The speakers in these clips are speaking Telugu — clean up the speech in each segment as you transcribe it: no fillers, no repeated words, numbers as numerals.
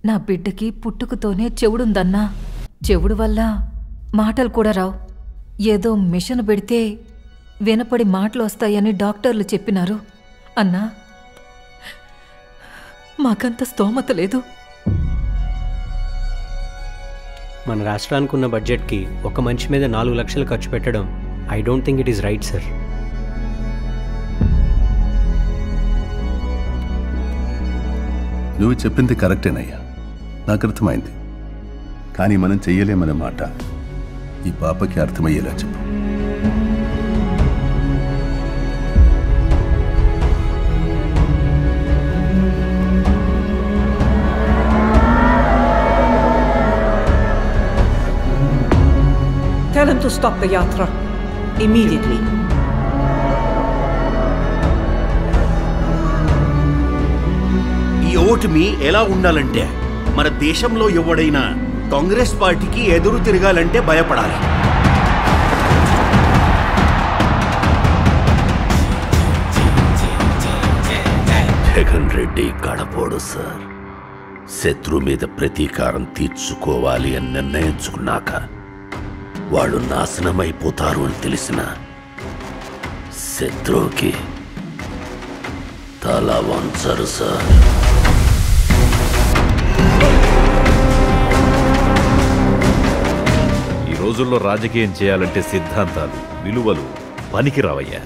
నా బిడ్డకి పుట్టుకతోనే చెవుడుందన్నా. చెవుడు వల్ల మాటలు కూడా రావు. ఏదో మిషన్ పెడితే వినపడి మాటలు వస్తాయని డాక్టర్లు చెప్పినారు. అన్నా, మాకంత స్తోమత లేదు. మన రాష్ట్రానికి ఉన్న బడ్జెట్కి ఒక మనిషి మీద 4 లక్షలు ఖర్చు పెట్టడం I don't think it is right sir. నువ్వు చెప్పింది కరెక్టేనయ్యా, నాకు అర్థమైంది. కానీ మనం చెయ్యలేమనే మాట ఈ పాపకి అర్థమయ్యేలా చెప్పు. Tell him to stop the yatra immediately. ఈ ఓటమి ఎలా ఉండాలంటే, మన దేశంలో ఎవడైనా కాంగ్రెస్ పార్టీకి ఎదురు తిరగాలంటే భయపడాలి. జగన్ రెడ్డి కడపోడు సార్. శత్రు మీద ప్రతీకారం తీర్చుకోవాలి అని నిర్ణయించుకున్నాక వాళ్ళు నాశనమైపోతారు అని తెలిసిన శత్రువుకి తల వంచరు సార్. ఈ రోజుల్లో రాజకీయం చేయాలంటే సిద్ధాంతాలు, విలువలు పనికిరావయ్యా.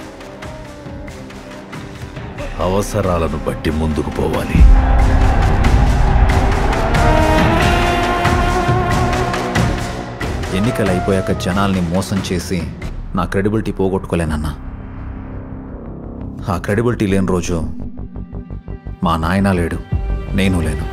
అవసరాలను బట్టి ముందుకు పోవాలి. ఎన్నికలు అయిపోయాక జనాల్ని మోసం చేసి నా క్రెడిబిలిటీ పోగొట్టుకోలేనన్నా. ఆ క్రెడిబిలిటీ లేని రోజు మా నాయన లేడు, నేను లేను.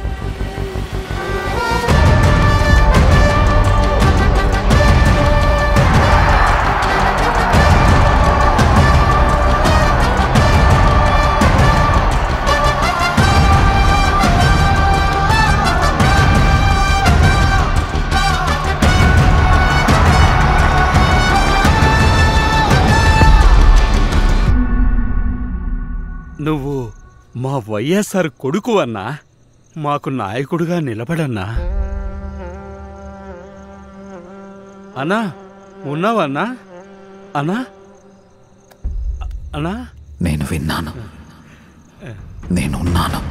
నువ్వు మా వైఎస్ఆర్ కొడుకు అన్నా, మాకు నాయకుడుగా నిలబడన్నా. అన్నా ఉన్నావన్నా? అన్నా అన్నా నేను విన్నాను, నేనున్నాను.